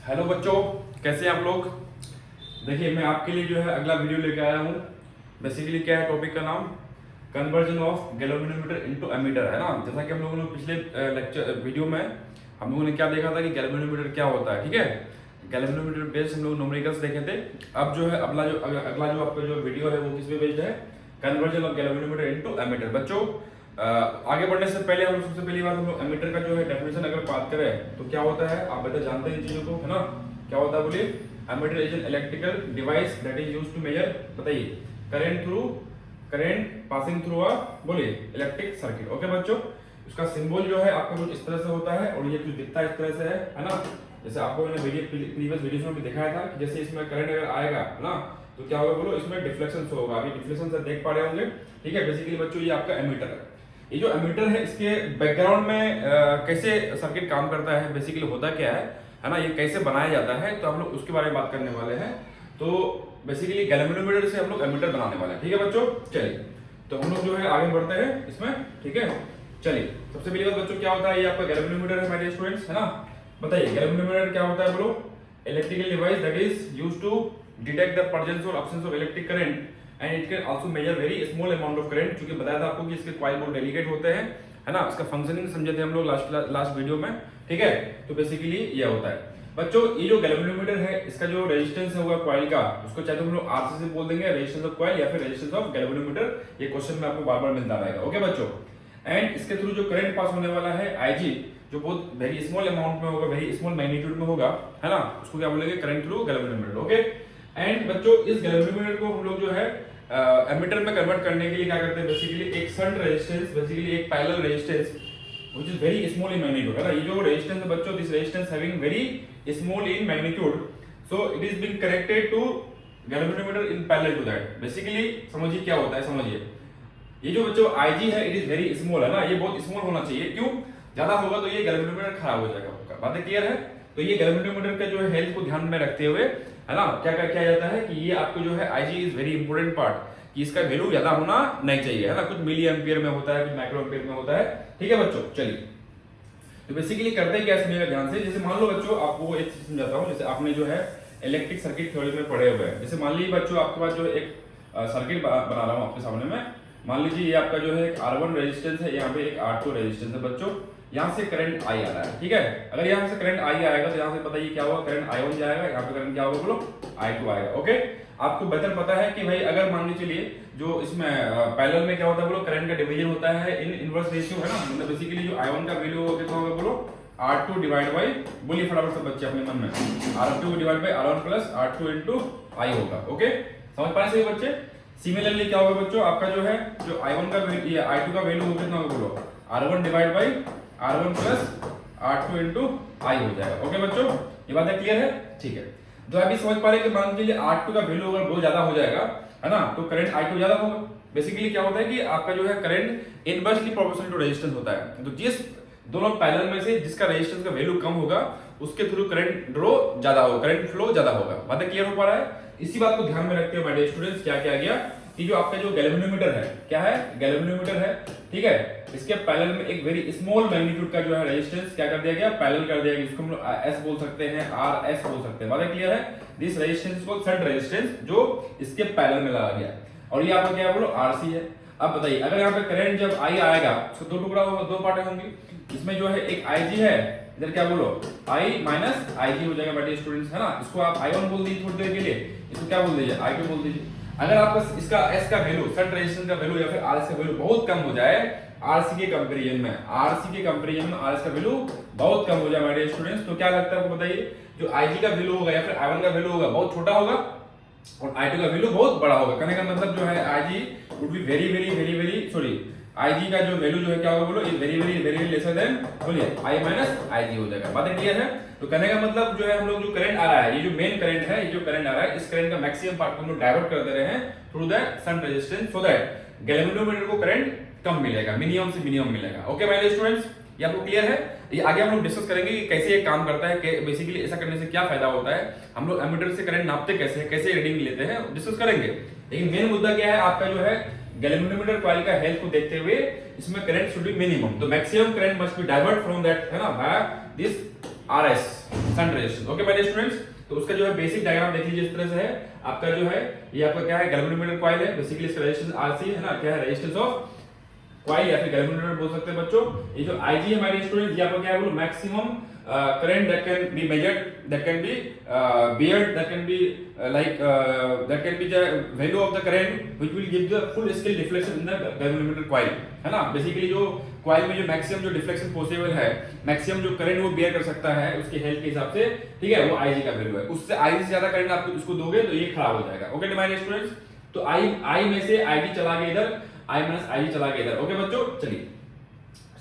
Hello बच्चों, कैसे हैं आप लोग। देखिए मैं आपके लिए जो है अगला वीडियो लेके आया हूँ। बेसिकली क्या है टॉपिक का नाम, conversion of galvanometer into ammeter है ना। जैसा कि हम लोगों ने पिछले लेक्चर वीडियो में हम लोगों ने क्या देखा था कि गैल्वेनोमीटर क्या होता है, ठीक है। गैल्वेनोमीटर बेस्ड हम लोग न्यूमेरिकल्स देखे थे। अब जो है अगला जो आपका जो वीडियो है वो किस पे बेस्ड है, conversion of galvanometer into ammeter. बच्चों आगे बढ़ने से पहले हम सबसे पहली बात हम लोग एमीटर का जो है डेफिनेशन अगर बात करें तो क्या होता है, आप बेटा जानते हैं इन चीजों को है ना। क्या होता है बोलिए, ammeter is an electrical device that is used to measure, बताइए, करंट पासिंग थ्रू अ, बोलिए, इलेक्ट्रिक सर्किट। ओके बच्चों, उसका सिंबल जो है आपका कुछ इस तरह से होता है और ये कुछ दिखता है इस तरह से है ना। जैसे आपको मैंने प्रीवियस वीडियोस में भी दिखाया था कि जैसे इसमें करंट अगर आएगा ना तो क्या होगा बोलो, इसमें डिफ्लेक्शन होगा। अभी डिफ्लेक्शन से देख पा रहे होंगे, ठीक है। बेसिकली बच्चों ये आपका एमीटर है। ये जो एमीटर है इसके बैकग्राउंड में कैसे सर्किट काम करता है, बेसिकली होता क्या है ना, ये कैसे बनाया जाता है, तो हम लोग उसके बारे में बात करने वाले हैं। तो बेसिकली गैल्वेनोमीटर से हम लोग एमीटर बनाने वाले हैं, ठीक है बच्चों। चलिए तो हम लोग जो है आगे बढ़ते हैं इसमें, ठीक है। चलिए सबसे पहली बात बच्चों क्या होता है, ये आपका गैल्वेनोमीटर है मेरे स्टूडेंट्स, है ना। बताइए गैल्वेनोमीटर क्या होता है बोलो, electrical device that is used to detect the presence और absence of electric current and it can also measure very small amount of current. क्योंकि बताया था आपको कि इसके कॉइल बहुत डेलिकेट होते हैं, है ना। इसका फंक्शनिंग समझे थे हम लोग लास्ट वीडियो में, ठीक है। तो बेसिकली ये होता है बच्चों, ये जो गैल्वेनोमीटर है इसका जो रेजिस्टेंस होगा कॉइल का, उसको चाहे तो हम लोग आरसी से बोल देंगे, रेजिस्टेंस ऑफ कॉइल या फिर रेजिस्टेंस ऑफ गैल्वेनोमीटर। ये क्वेश्चन में आपको बार बार मिलता रहेगा, ओके बच्चों। एंड इसके थ्रू जो करंट पास होने वाला है आईजी, जो बहुत वेरी स्मॉल अमाउंट में होगा, वेरी स्मॉल मैग्नीट्यूड में होगा, है ना, उसको क्या बोलेंगे, current through galvanometer, okay. And बच्चों इस गैल्वेनोमीटर को हम लोग जो है एमीटर में कन्वर्ट करने के लिए क्या करते हैं, बेसिकली एक शंट रेजिस्टेंस, बेसिकली एक parallel resistance which is very small in magnitude, है ना। ये जो रेजिस्टेंस है बच्चों, this resistance having very small in magnitude, so it is being connected to galvanometer in parallel to that. Basically समझिए क्या होता है, समझिए ये जो बच्चों IG है इट इज वेरी स्मॉल, है ना, ये बहुत स्मॉल होना चाहिए। क्यों, ज्यादा होगा तो ये गैल्वेनोमीटर खराब हो जाएगा आपका, बातें क्लियर है। तो ये गैल्वेनोमीटर का जो है हेल्थ को ध्यान में रखते हुए, है ना, क्या किया जाता है कि ये आपको जो है IG is very important part, कि इसका वैल्यू ज्यादा होना नहीं चाहिए, है ना। कुछ मिली एम्पियर में होता है, कुछ माइक्रो एम्पियर में होता है, ठीक है बच्चों। चलिए तो बेसिकली करते क्या सुनिएगा ध्यान से। जैसे मान लो बच्चों, आपको एक चीज समझाता हूँ। जैसे आपने जो है इलेक्ट्रिक सर्किट थ्योरी में पढ़े हुए हैं। जैसे मान लीजिए बच्चों आपके पास जो एक सर्किट बना रहा हूँ आपके सामने में। मान लीजिए ये आपका जो है एक R1 रेजिस्टेंस है, यहाँ पे एक R2 रेजिस्टेंस है बच्चों। यहाँ से करंट I आ रहा है, ठीक है। अगर यहाँ से करंट I आएगा तो यहाँ से बताइए क्या होगा, करंट I1 जाएगा, यहाँ पे करंट क्या होगा बोलो, I2 आएगा, ओके। आपको बेहतर पता है कि भाई अगर मान लीजिए चलिए जो इसमें पैरेलल में क्या होता है बोलो, करंट का डिवीजन होता है इन इनवर्स रेशियो, है ना। मतलब बेसिकली जो I1 का वैल्यू होगा कितना होगा बोलो, R2 डिवाइड बाय, बोलिए फटाफट से बच्चे अपने मन में, R2 divide by R1 plus R2 into I होगा, ओके। समझ पाए सही बच्चे। सिमिलरली क्या होगा बच्चों, आपका जो है जो I1 का वैल्यू, I2 का वैल्यू कितना होगा बोलो, R1 divide by R1 plus R2 into I हो जाएगा, ओके बच्चों। ये बातें क्लियर है, ठीक है। तो अभी समझ पा रहे कि मान लीजिए R2 का वैल्यू अगर बहुत ज्यादा हो जाएगा, है ना, तो करंट I2 ज्यादा होगा। बेसिकली क्या होता है कि आपका जो है current inversely proportional to resistance होता है। तो जिस दोनों पैरेलल में से जिसका रेजिस्टेंस का वैल्यू कम होगा उसके थ्रू करंट ड्रॉ ज्यादा होगा, करंट फ्लो ज्यादा होगा। बातें क्लियर हो पा रहा है। इसी बात को ध्यान में रखते हुए माय डियर स्टूडेंट्स क्या किया गया कि जो आपका जो गैल्वेनोमीटर है, क्या है, गैल्वेनोमीटर है, ठीक है। इसके पैरेलल में एक वेरी स्मॉल मैग्नीट्यूड का जो है रेजिस्टेंस क्या कर दिया गया, पैरेलल कर दिया गया। इसको हम लोग S बोल सकते हैं, RS बोल सकते हैं। बातें क्लियर है। दिस रेजिस्टेंस को शंट रेजिस्टेंस जो इसके पैरेलल में लगा गया, और ये आपका क्या बोलो RC है। अब बताइए अगर यहाँ पे करंट जब I आएगा तो दो टुकड़ा होगा, दो पार्ट होंगे। इसमें जो है एक IG है, इधर क्या बोलो I माइनस IG हो जाएगा बेटे स्टूडेंट्स, है ना। इसको आप I1 बोल दीजिए थोड़ी देर के लिए, इसको क्या बोल दीजिए, I2 बोल दीजिए। अगर आपका इसका S का वैल्यू, शंट रेजिस्टेंस का वैल्यू या फिर RS का वैल्यू बहुत कम हो जाए RC के कंपैरिजन में, RC के कंपैरिजन में RS का वैल्यू बहुत कम हो जाए माय डियर स्टूडेंट्स, तो क्या लगता है आपको बताइए, जो IG का वैल्यू होगा या फिर I1 का वैल्यू होगा बहुत छोटा होगा और I2 का वैल्यू बहुत बड़ा होगा। कहने का मतलब जो है IG would be very very very very sorry, IG का जो वैल्यू जो है क्या होगा बोलो, ये very very very lesser than, बोलिए I माइनस IG हो जाएगा। बातें क्लियर है। तो कहने का मतलब जो है हम लोग जो करंट आ रहा है, ये जो मेन करंट है, ये जो करंट आ रहा है, इस करंट का मैक्सिमम पार्ट को हम लोग डाइवर्ट कर दे रहे हैं through that shunt resistance, so that galvanometer को करंट कम मिलेगा, मिनिमम से मिनिमम मिलेगा, ओके माय डियर स्टूडेंट्स। ये आपको क्लियर है। ये आगे हम लोग डिस्कस करेंगे कि कैसे ये काम करता है, बेसिकली ऐसा करने से क्या फायदा होता है, हम लोग एमीटर से करंट नापते कैसे हैं, कैसे रीडिंग लेते हैं, डिस्कस करेंगे। लेकिन मेन मुद्दा क्या है आपका जो है गैल्वेनोमीटर कॉइल का हेल्थ को देखते हुए इसमें करंट शुड बी मिनिमम, तो maximum current must be divert from that, है ना, by this RS shunt resistance. Okay my students, तो उसका जो है बेसिक डायग्राम देख लीजिए, इस तरह से है आपका जो है, ये आपका क्या है, गैल्वेनोमीटर कॉइल है, बेसिकली इसका रेजिस्टेंस RC है ना, क्या है, रेजिस्टेंस ऑफ कॉइल या फिर गैल्वेनोमीटर बोल सकते हैं बच्चों। ये जो IG है हमारे स्टूडेंट्स, ये आपका क्या है बोलो, maximum current that can be measured, that can be beared, that can be that can be the value of the current which will give the full scale deflection in the galvanometer coil, है ना। Basically जो coil में जो maximum जो deflection possible है, maximum जो current वो bear कर सकता है उसकी हेल्थ के हिसाब से, ठीक है, वो IG का वैल्यू है। उससे IG से ज्यादा करंट आप उसको दोगे तो ये खराब हो जाएगा। ओके डियर स्टूडेंट्स, तो I में से IG चला गया इधर, I माइनस IG चला गया इधर। ओके बच्चों, चलिए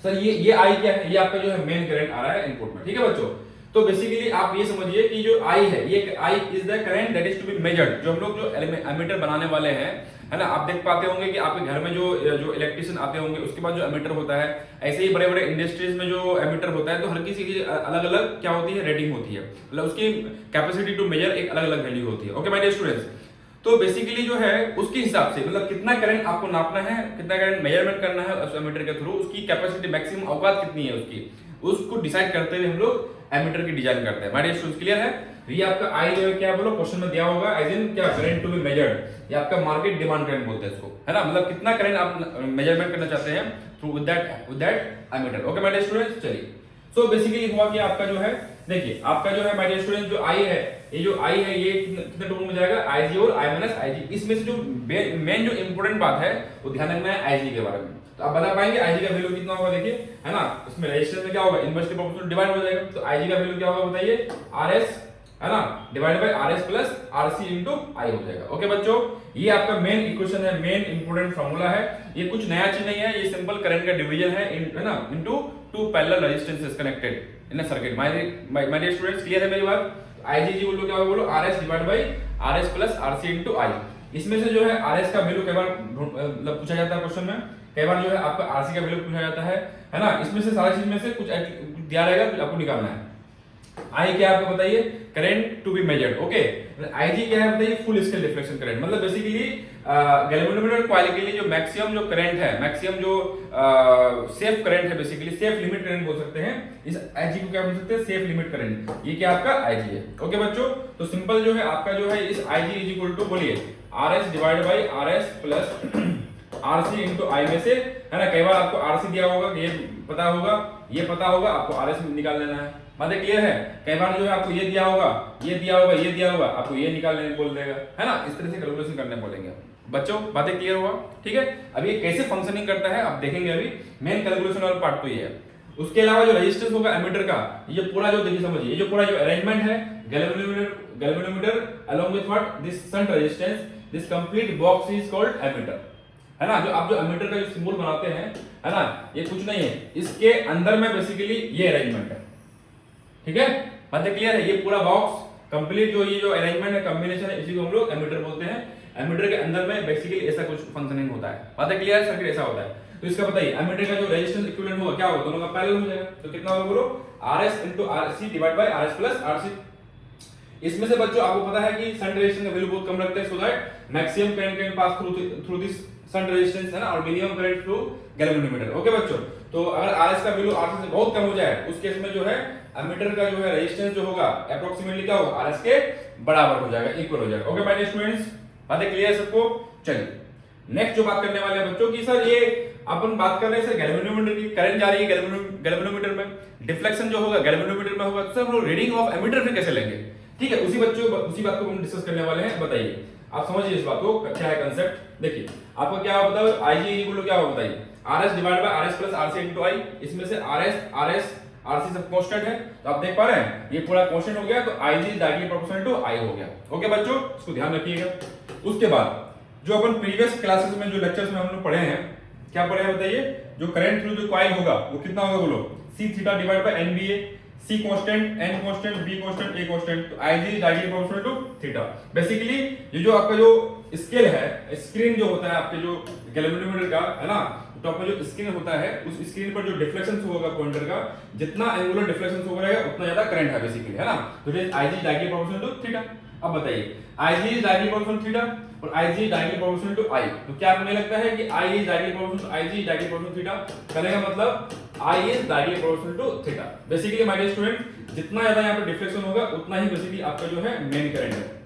सर ये I क्या है, ये आपका जो है मेन करंट आ रहा है इनपुट में, ठीक है बच्चों। तो बेसिकली आप ये समझिए कि जो I है, ये I is the current that is to be measured, जो हम लोग जो एमीटर बनाने वाले हैं, है ना। आप देख पाते होंगे कि आपके घर में जो इलेक्ट्रिशियन आते होंगे उसके पास जो एमीटर होता है, ऐसे ही बड़े बड़े इंडस्ट्रीज में जो एमीटर होता है, तो हर किसी की अलग अलग क्या होती है, रेटिंग होती है, मतलब उसकी कैपेसिटी टू मेजर एक अलग अलग वैल्यू होती है। ओके माय डियर स्टूडेंट्स, तो बेसिकली जो है उसके हिसाब से, मतलब कितना करंट आपको नापना है, कितना करंट मेजरमेंट करना है उस एमीटर के थ्रू, उसकी कैपेसिटी मैक्सिमम औकात कितनी है उसकी, उसको डिसाइड करते हुए हम लोग एमीटर की डिजाइन करते हैं। माय स्टूडेंट्स क्लियर है। तो ये आपका आई जो है क्या बोलो, क्वेश्चन में दिया होगा एज इन क्या, करंट टू बी मेजर्ड, ये आपका मार्केट डिमांड करंट बोलते हैं इसको, है ना, मतलब कितना करंट आप मेजरमेंट करना चाहते हैं through with that ammeter. Okay my students, चलिए सो बेसिकली हुआ कि आपका जो है, देखिए आपका जो है माय डियर स्टूडेंट, जो आई है, ये जो आई है ये कितने टर्म में जाएगा, IG और I माइनस IG। इसमें से जो मेन जो इंपॉर्टेंट बात है वो ध्यान रखना है IG के बारे में। तो आप बता पाएंगे IG का वैल्यू कितना होगा, देखिए, है ना, इसमें रेजिस्टेंस में क्या होगा, इनवर्सली प्रोपोर्शनल डिवाइड हो जाएगा। तो IG का वैल्यू क्या होगा बताइए, RS, है ना, divide by RS plus RC into I हो जाएगा। ओके बच्चों, ये आपका मेन इक्वेशन है, मेन इंपॉर्टेंट फार्मूला है, ये कुछ नया चीज नहीं है, ये सिंपल करंट का डिवीजन है ना, into two parallel resistances connected in a circuit. My dear students, clear है मेरी बात। IG जी बोलो, क्या बोलो, RS divide by RS plus RC into I। इसमें से जो है RS का वैल्यू कई बार मतलब पूछा जाता है क्वेश्चन में, कई बार जो है आपका RC का वैल्यू पूछा जाता है ना। इसमें से सारी चीज में से कुछ दिया रहेगा, कुछ आपको निकालना है। I क्या आपको बताइए, current to be measured. Okay, IG क्या है बताइए, फुल स्केल डिफ्लेक्शन करंट, मतलब बेसिकली गैल्वेनोमीटर कॉइल के लिए जो मैक्सिमम जो करंट है, मैक्सिमम जो सेफ करंट है, बेसिकली सेफ लिमिट करंट बोल सकते हैं इस IG को, क्या बोल सकते हैं, सेफ लिमिट करंट। ये क्या आपका IG है। ओके बच्चों, तो सिंपल जो है आपका जो है इस IG इज इक्वल टू, बोलिए, RS divide by RS plus RC into I में से, है ना। कई बार आपको RC दिया होगा, ये पता होगा, ये पता होगा, आपको RS निकाल लेना है। बातें क्लियर है। कई बार जो है आपको ये दिया होगा, ये दिया होगा, ये दिया होगा, आपको ये निकालने बोल देगा, है ना। इस तरह से कैलकुलेशन करने बोलेंगे बच्चों। बातें क्लियर हुआ, ठीक है। अब ये कैसे फंक्शनिंग करता है आप देखेंगे, अभी मेन कैलकुलेशन वाला पार्ट तो ये है। उसके अलावा जो रेजिस्टेंस होगा एमीटर का, ये पूरा जो देखिए समझिए, ये जो पूरा जो अरेंजमेंट है, galvanometer along with what, this shunt resistance, this complete box is called ammeter, है ना। जो आप जो एमीटर का जो सिंबल बनाते हैं, है ना, ये कुछ नहीं है, इसके अंदर में बेसिकली ये अरेंजमेंट है, ठीक है। बातें क्लियर है। ये पूरा बॉक्स कंप्लीट जो ये जो अरेंजमेंट है, कॉम्बिनेशन है, इसी को हम लोग एमीटर बोलते हैं। एमीटर के अंदर में बेसिकली ऐसा कुछ फंक्शनिंग होता है। बातें क्लियर है, सर्किट ऐसा होता है। तो इसका बताइए एमीटर का जो रेजिस्टेंस इक्विवेलेंट होगा क्या होगा, दोनों का पैरेलल हो जाएगा। तो कितना होगा बोलो, RS into RC divide by RS plus RC। इसमें से बच्चों आपको पता है कि शंट रेजिस्टेंस का वैल्यू बहुत कम रखते हैं, so that maximum current can pass through this shunt resistance, है ना, और minimum current through galvanometer. Okay बच्चों, तो अगर RS का वैल्यू RC से बहुत कम हो जाए, उस केस में जो है एमीटर का जो है रेजिस्टेंस जो होगा अप्रोक्सीमेटली क्या होगा, RS के बराबर हो जाएगा, इक्वल हो जाएगा। ओके माय डियर स्टूडेंट्स, बातें क्लियर सबको। चलिए नेक्स्ट जो बात करने वाले हैं बच्चों की, सर ये अपन बात कर रहे हैं सर गैल्वेनोमीटर की, करंट जा रही है गैल्वेनोमीटर में, डिफ्लेक्शन जो होगा गैल्वेनोमीटर में होगा, तो सर हम लोग रीडिंग ऑफ एमीटर फिर कैसे लेंगे, ठीक है। उसी बात को हम डिस्कस करने वाले हैं। बताइए आप समझिए इस बात को, क्या है कांसेप्ट। देखिए आपको क्या बताओ, IG इक्वल क्या होगा बताइए, RS divide by RS plus RC into I। इसमें से RS RC सब कांस्टेंट है, तो आप देख पा रहे हैं ये पूरा कांस्टेंट हो गया, तो IG is directly proportional to I हो गया। ओके बच्चों, इसको ध्यान रखिएगा। उसके बाद जो अपन प्रीवियस क्लासेस में जो लेक्चर्स में हम लोग पढ़े हैं, क्या पढ़े हैं बताइए, जो करंट थ्रू जो कॉइल होगा वो कितना होगा बोलो, C theta divide by NBA, C constant, N constant, B constant, A constant, तो IG is directly proportional to theta. Basically ये जो आपका जो स्केल है, स्क्रीन जो होता है आपके जो गैल्वेनोमीटर का, है ना, टॉप में जो स्क्रीन होता है, उस स्क्रीन पर जो डिफ्लेक्शन होगा पॉइंटर का, जितना एंगुलर डिफ्लेक्शन हो रहेगा उतना ज्यादा करंट है बेसिकली, है ना। तो it is IG directly proportional to theta. अब बताइए IG is directly proportional theta और IG is directly proportional to I, तो क्या आपको लगता है कि I is directly proportional to IG directly proportional theta, कहने का मतलब I is directly proportional to theta. Basically my dear student, जितना ज्यादा यहाँ पर डिफ्लेक्शन होगा उतना ही बेसिकली आपका जो है मेन करंट है।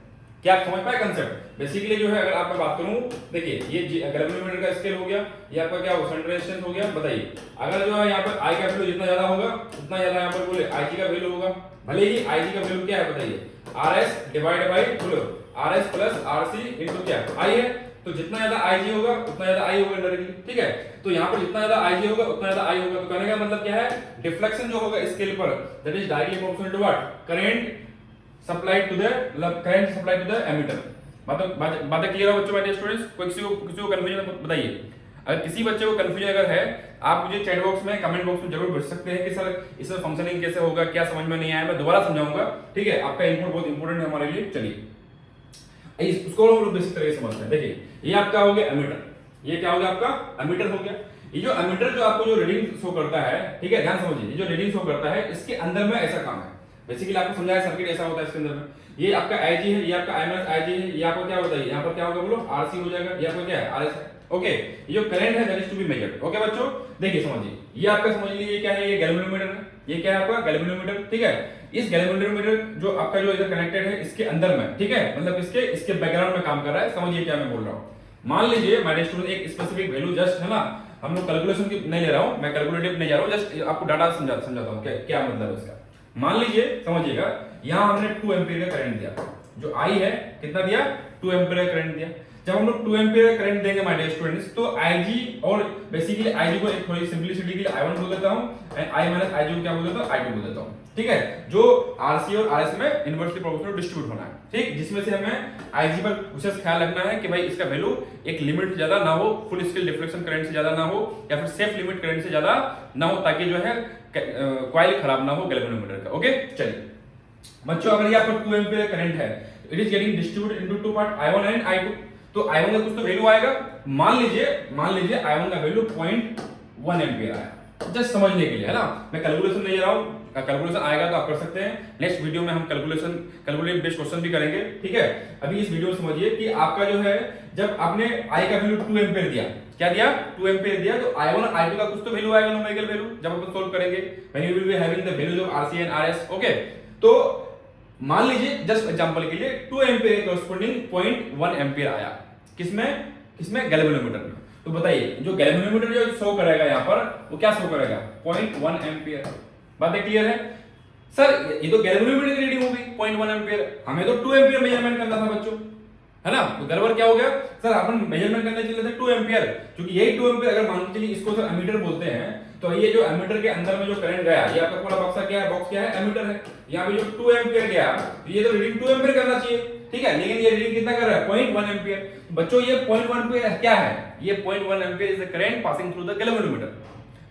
क्या आप समझ पाए कंसेप्ट? बेसिकली जो है अगर आपको बात करूं, देखिए ये गैल्वेनोमीटर का स्केल हो गया, ये आपका क्या हो सेंट्रल रेजिस्टेंस हो गया। बताइए अगर जो है यहाँ पर I का वैल्यू जितना ज्यादा होगा उतना ज्यादा यहाँ पर बोले IG का वैल्यू होगा, भले ही IG का वैल्यू क्या है बताइए, RS डिवाइड बाय बोलो RS प्लस RC इनटू क्या I है, तो जितना ज्यादा IG होगा उतना ज्यादा I होगा डायरेक्टली, ठीक है। तो यहाँ पर जितना ज्यादा IG होगा उतना ज्यादा I होगा, तो कहने का मतलब क्या है, डिफ्लेक्शन जो होगा स्केल पर that is directly proportional to what, current supplied to the current supplied to the ammeter. बातें क्लियर है बच्चों? माय डियर स्टूडेंट्स, कोई किसी को कंफ्यूजन बताइए। अगर किसी बच्चे को कंफ्यूजन अगर है, आप मुझे चैट बॉक्स में कमेंट बॉक्स में जरूर पूछ सकते हैं कि सर इसमें फंक्शनिंग कैसे होगा, क्या समझ में नहीं आया, मैं दोबारा समझाऊंगा, ठीक है। आपका इनपुट बहुत इंपॉर्टेंट है हमारे लिए। चलिए उसको हम लोग बेसिक तरह से समझते हैं। देखिए ये आपका हो गया एमीटर, ये क्या हो गया आपका एमीटर हो गया। ये जो एमीटर जो आपको जो रीडिंग शो करता है, ठीक है, ध्यान समझिए, ये जो रीडिंग शो करता है इसके अंदर में ऐसा काम है। बेसिकली आपको समझाया सर्किट ऐसा होता है इसके अंदर में, ये आपका IG है, ये आपका I माइनस IG है, ये आपको क्या बताइए यहाँ पर क्या होगा बोलो RC हो जाएगा, ये आपका क्या है RS है, ओके। ये जो करंट है that is to be measured, okay बच्चों। देखिए समझिए, ये आपका समझ लीजिए क्या है, ये गैल्वेनोमीटर है, ये क्या है आपका गैल्वेनोमीटर, ठीक है। इस गैल्वेनोमीटर जो आपका जो इधर कनेक्टेड है इसके अंदर में, ठीक है, मतलब इसके बैकग्राउंड में काम कर रहा है। समझिए क्या मैं बोल रहा हूँ। मान लीजिए माय डियर स्टूडेंट एक स्पेसिफिक वैल्यू जस्ट है ना, हम लोग कैलकुलेशन की नहीं ले रहा हूँ, मैं कैलकुलेटिव नहीं जा रहा हूँ, जस्ट आपको डाटा समझाता हूँ क्या मतलब है इसका। मान लीजिए समझिएगा, यहाँ हमने 2 एम्पीयर का करंट दिया, जो I है कितना दिया 2 एम्पीयर का करंट दिया। जब हम लोग 2 एम्पीयर का करंट देंगे माय डियर स्टूडेंट्स, तो IG और बेसिकली IG को एक थोड़ी सिंपलिसिटी के लिए I1 बोल देता हूं एंड I माइनस IG को क्या बोल देता हूं I2 बोल देता हूं, ठीक है। जो RC और RS में इनवर्सली प्रोपोर्शनल डिस्ट्रीब्यूट होना है, ठीक, जिसमें से हमें IG पर विशेष ख्याल रखना है कि भाई इसका वैल्यू एक लिमिट से ज्यादा ना हो, फुल स्केल डिफ्लेक्शन करंट से ज्यादा ना हो, या फिर सेफ लिमिट करंट से ज्यादा ना हो, ताकि जो है कॉइल खराब ना हो गैल्वेनोमीटर का, ओके। चलिए बच्चों, अगर ये आपका 2 एम्पीयर करंट है, it is getting distributed into 2 part I1 and I2, तो I1 का कुछ तो वैल्यू आएगा। मान लीजिए I1 का वैल्यू 0.1 एम्पीयर आया, जस्ट समझने के लिए है ना, मैं कैलकुलेशन नहीं ले रहा हूं, कैलकुलेशन आएगा तो आप कर सकते हैं। नेक्स्ट वीडियो में हम कैलकुलेट बेस्ड क्वेश्चन भी करेंगे, ठीक है। अभी इस वीडियो में समझिए कि आपका जो है, जब आपने I का वैल्यू 2 एम्पीयर दिया, क्या दिया 2 एम्पीयर दिया, तो I1 और I2 का कुछ तो वैल्यू आएगा, न्यूमेरिकल वैल्यू, जब अपन सोल्व करेंगे when you will be having the values of RC and RS, okay. तो मान लीजिए जस्ट एग्जांपल के लिए 2 एम्पीयर कॉरस्पॉन्डिंग 0.1 एम्पीयर आया, किसमें गैल्वेनोमीटर में। तो बताइए जो गैल्वेनोमीटर जो शो करेगा यहाँ पर, वो क्या शो करेगा 0.1 एम्पीयर। बातें क्लियर है सर? ये तो गैल्वेनोमीटर की रीडिंग हो गई 0.1 एम्पीयर, हमें तो 2 एम्पीयर मेजरमेंट करना था बच्चों, है ना। तो गड़बड़ क्या हो गया सर, अपन मेजरमेंट करने चले थे 2 एम्पीयर, क्योंकि यही 2 एम्पीयर अगर मान के चलिए इसको सर एमीटर बोलते हैं, तो ये जो एमीटर के अंदर में जो करंट गया, ये आपका पूरा बक्सा क्या है, बॉक्स क्या है, एमीटर है। यहाँ पे जो 2 एम्पीयर गया, ये तो रीडिंग 2 एम्पीयर करना चाहिए, ठीक है, लेकिन ये रीडिंग कितना कर रहा है 0.1 एम्पीयर। बच्चों ये 0.1 एम्पीयर क्या है, ये 0.1 ampere is the current passing through the galvanometer,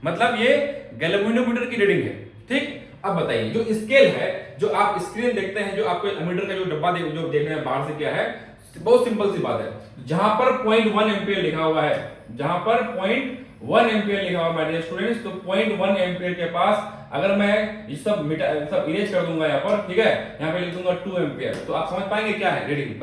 मतलब ये गैल्वेनोमीटर की रीडिंग है, ठीक। अब बताइए जो स्केल है, जो आप स्क्रीन देखते हैं, जो आपको एमीटर का जो डब्बा जो देख रहे हैं बाहर से, क्या है, बहुत सिंपल सी बात है, जहां पर 0.1 एम्पीयर लिखा हुआ है, जहां पर 0.1 एम्पीयर लिखा हुआ है माय डियर स्टूडेंट्स, तो 0.1 एम्पीयर के पास अगर मैं ये सब इरेज कर दूंगा यहाँ पर, ठीक है, यहाँ पे लिख दूंगा 2 एम्पीयर, तो आप समझ पाएंगे क्या है रीडिंग।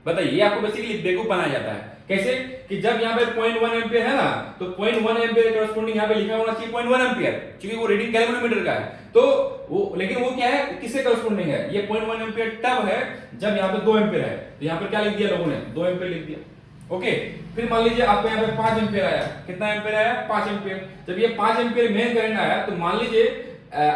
बताइए ये आपको बेसिकली बेवकूफ बनाया जाता है। कैसे कि जब यहाँ पे 0.1 एम्पीयर है ना, तो 0.1 एम्पीयर कॉरस्पॉन्डिंग यहाँ पे लिखा होना चाहिए 0.1 एम्पीयर, क्योंकि वो रीडिंग गैल्वेनोमीटर का है। तो वो, लेकिन वो क्या है, किससे कॉरस्पॉन्डिंग है, ये 0.1 एम्पीयर तब है जब यहाँ पे 2 एम्पीयर है, तो यहाँ पे क्या लिख दिया लोगों ने, 2 एम्पीयर लिख दिया, ओके। फिर मान लीजिए आपको यहाँ पे 5 एम्पीयर आया, कितना एम्पीयर आया 5 एम्पीयर। जब ये 5 एम्पीयर मेन करंट आया, तो मान लीजिए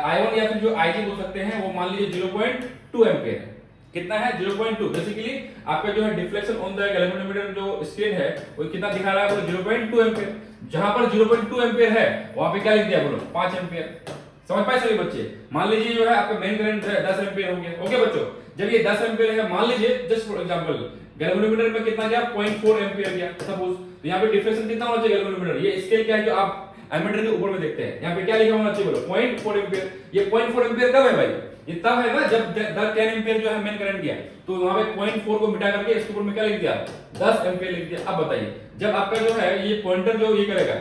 I1 या फिर जो IG बोल सकते हैं, वो मान लीजिए 0.2 एम्पीयर है, कितना है 0.2। बेसिकली आपका जो है डिफ्लेक्शन ऑन द गैल्वेनोमीटर जो स्क्रीन है, वो कितना दिखा रहा है, वो 0.2 एम्पीयर। जहां पर 0.2 एम्पीयर है, वहां पे क्या लिख दिया बोलो 5 एम्पीयर। समझ पाए सभी बच्चे? मान लीजिए जो है आपका मेन करंट 10 एम्पीयर हो गया, ओके बच्चों। जब ये 10 एम्पीयर है, मान लीजिए जस्ट फॉर एग्जांपल गैल्वेनोमीटर में कितना गया 0.4 एम्पीयर गया सपोज, तो यहाँ पे डिफ्लेक्शन कितना होना चाहिए गैल्वेनोमीटर, ये स्केल क्या है जो आप एमीटर के ऊपर में देखते हैं, यहाँ पे क्या लिखा होना चाहिए बोलो 0.4 एम्पीयर। ये 0.4 एम्पीयर कब है भाई, ये तब है ना जब 10 एम्पीयर जो है मेन करंट गया, तो वहां पे 0.4 को मिटा करके इसके ऊपर में क्या लिख दिया 10 एम्पीयर लिख दिया। अब बताइए जब आपका जो है ये पॉइंटर जो ये करेगा,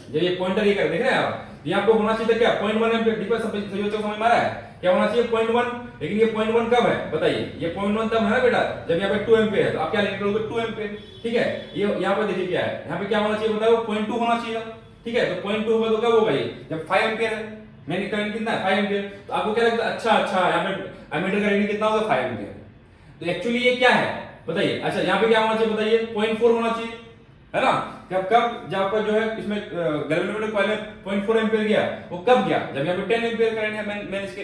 जब ये पॉइंटर ये कर देख रहे हैं आप, यहाँ पे होना चाहिए क्या 0.1 एम्पीयर। सही समझ में आ रहा है, क्या होना चाहिए 0.1, लेकिन ये 0.1 कब है बताइए, ये 0.1 तब है ना बेटा जब यहाँ पे 2 एम्पियर है, तो आप क्या लिख लोगे 2 एम्पियर, ठीक है। ये यहाँ पे देखिए क्या है, यहाँ पे क्या होना चाहिए बताओ 0.2 होना चाहिए, ठीक है। तो 0.2 होगा तो कब होगा ये, जब 5 एम्पियर है, मेन करंट कितना है 5 एम्पियर। तो आपको क्या लगता है, अच्छा यहाँ पे एमीटर का रीडिंग कितना होगा 5 एम्पियर। तो एक्चुअली ये क्या है बताइए, अच्छा यहाँ पे क्या होना चाहिए बताइए 0.4 होना चाहिए, है ना। कब जब आपका जो है इसमें गैल्वेनोमीटर कॉइल में 0.4 एम्पियर गया, वो कब गया जब यहाँ पे 10 एम्पियर करंट है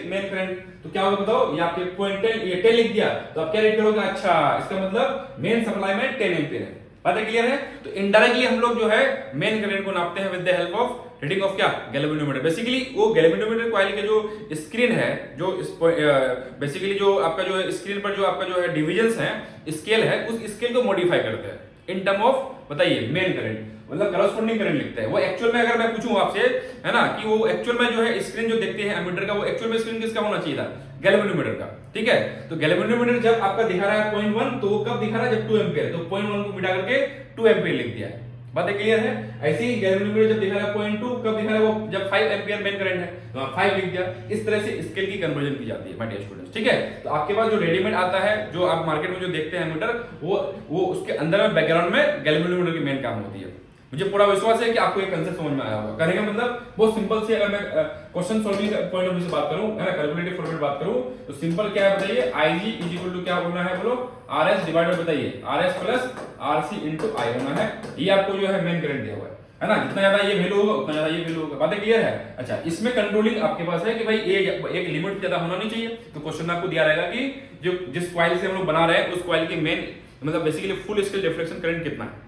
मेन करंट। तो क्या होगा बताओ, ये आपके 0.10 ये 10 लिख दिया, तो आप क्या रीड करोगे, अच्छा इसका मतलब मेन सप्लाई में 10 एम्पियर है। बात क्लियर है। तो इनडायरेक्टली हम लोग जो है मेन करंट को नापते हैं with the help of reading of क्या गैल्वेनोमीटर। बेसिकली वो गैल्वेनोमीटर कॉइल के जो स्क्रीन है, जो बेसिकली जो आपका जो है स्क्रीन पर जो आपका जो है डिविजन्स है, स्केल है, उस स्केल को मॉडिफाई करते हैं इन टर्म ऑफ बताइए मेन करंट, मतलब करस्पॉन्डिंग करंट लिखते हैं। वो एक्चुअल में अगर मैं पूछूं आपसे, है ना, कि वो एक्चुअल में जो है स्क्रीन जो देखते हैं एमीटर का, वो एक्चुअल में स्क्रीन किसका होना चाहिए था, गैल्वेनोमीटर का, ठीक है। तो गैल्वेनोमीटर जब आपका दिखा रहा है 0.1, तो वो कब दिखा रहा है जब 2 एम्पियर, तो 0.1 को मिटा करके 2 एम्पियर लिख दिया है। बात क्लियर है। ऐसे ही गैल्वेनोमीटर जब दिखा रहा है 0.2, कब दिखा रहा है वो जब 5 एम्पियर मेन करंट है, तो 5 लिख दिया। इस तरह से स्केल की कन्वर्जन की जाती है माय डियर स्टूडेंट्स, ठीक है। तो आपके पास जो रेडीमेड आता है, जो आप मार्केट में जो देखते हैं एमीटर, वो उसके अंदर में बैकग्राउंड में गैल्वेनोमीटर की मेन काम होती है। मुझे पूरा विश्वास है कि आपको ये कंसेप्ट समझ में आया होगा। कहने का मतलब बहुत सिंपल सी, अगर मैं question solving point of view से बात करूं, है ना, कैलकुलेटिव फॉर्मेट बात करूं, तो सिंपल क्या है बताइए, IG इज इक्वल टू क्या होना है बोलो, RS डिवाइडेड बताइए RS plus RC into I होना है। ये आपको जो है मेन करंट दिया हुआ है ना। जितना ज्यादा ये वैल्यू होगा उतना ज्यादा ये वैल्यू होगा। बातें क्लियर है। अच्छा, इसमें कंट्रोलिंग आपके पास है कि भाई एक लिमिट ज्यादा होना नहीं चाहिए। तो क्वेश्चन में आपको दिया रहेगा कि जो जिस कॉइल से हम लोग बना रहे हैं उस कॉइल की मेन मतलब basically full scale deflection current कितना है,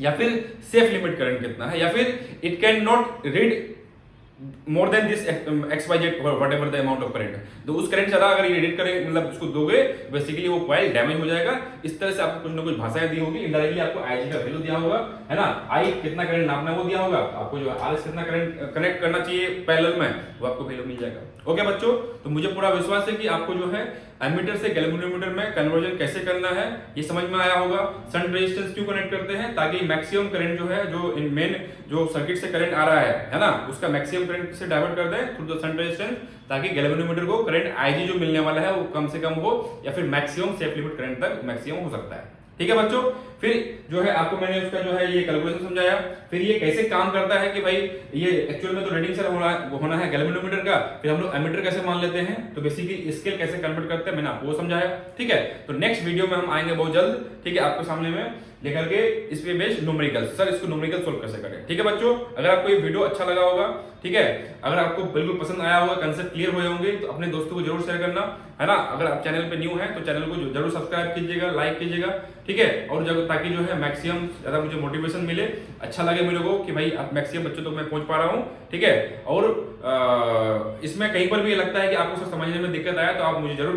या फिर सेफ लिमिट करंट कितना है, या फिर it can not read more than this XYZ whatever the amount of current. तो उस करंट ज्यादा अगर ये रीड करे मतलब उसको दोगे, बेसिकली वो कॉइल डैमेज हो जाएगा। इस तरह से आपको कुछ ना कुछ भाषाएं दी होगी। इनडायरेक्टली आपको IG का वैल्यू दिया होगा, है ना, I कितना करंट नापना है वो दिया होगा, आपको जो RS कितना करंट कनेक्ट करना चाहिए पैरेलल में, वो आपको वैल्यू मिल जाएगा। ओके बच्चों, तो मुझे पूरा विश्वास है कि आपको जो है एमीटर से गैल्वेनोमीटर में कन्वर्जन कैसे करना है ये समझ में आया होगा। शंट रेजिस्टेंस क्यों कनेक्ट करते हैं, ताकि मैक्सिमम करंट जो है जो इन मेन जो सर्किट से करंट आ रहा है ना, उसका मैक्सिमम करंट से डाइवर्ट कर दें थ्रू द शंट रेजिस्टेंस, ताकि गैल्वेनोमीटर को करंट IG जो मिलने वाला है वो कम से कम हो, या फिर मैक्सिमम सेफ लिमिट करंट तक मैक्सिमम हो सकता है। ठीक है बच्चों, फिर जो है आपको मैंने उसका जो है ये कैलकुलेशन समझाया, फिर ये कैसे काम करता है कि भाई ये एक्चुअल में तो रीडिंग से होना है गैल्वेनोमीटर का, फिर हम लोग एमीटर कैसे मान लेते हैं, तो बेसिकली स्केल कैसे कन्वर्ट करते हैं मैंने आपको वो समझाया। ठीक है, तो नेक्स्ट वीडियो में हम आएंगे बहुत जल्द, ठीक है, आपके सामने में लेकर के इस पे बेस्ड न्यूमेरिकल, सर इसको न्यूमेरिकल सोल्व कैसे करें। ठीक है बच्चों, अगर आपको ये वीडियो अच्छा लगा होगा, ठीक है, अगर आपको बिल्कुल पसंद आया होगा, कंसेप्ट क्लियर हुए होंगे, तो अपने दोस्तों को जरूर शेयर करना, है ना। अगर आप चैनल पे न्यू हैं तो चैनल को जरूर सब्सक्राइब कीजिएगा, लाइक कीजिएगा, ठीक है, और जब ताकि जो है मैक्सिमम ज्यादा मुझे मोटिवेशन मिले, अच्छा लगे मेरे को कि भाई अब मैक्सिमम बच्चों तक मैं पहुंच पा रहा हूं। ठीक है, और इसमें कहीं पर भी लगता है कि आपको समझने में दिक्कत आया तो आप मुझे जरूर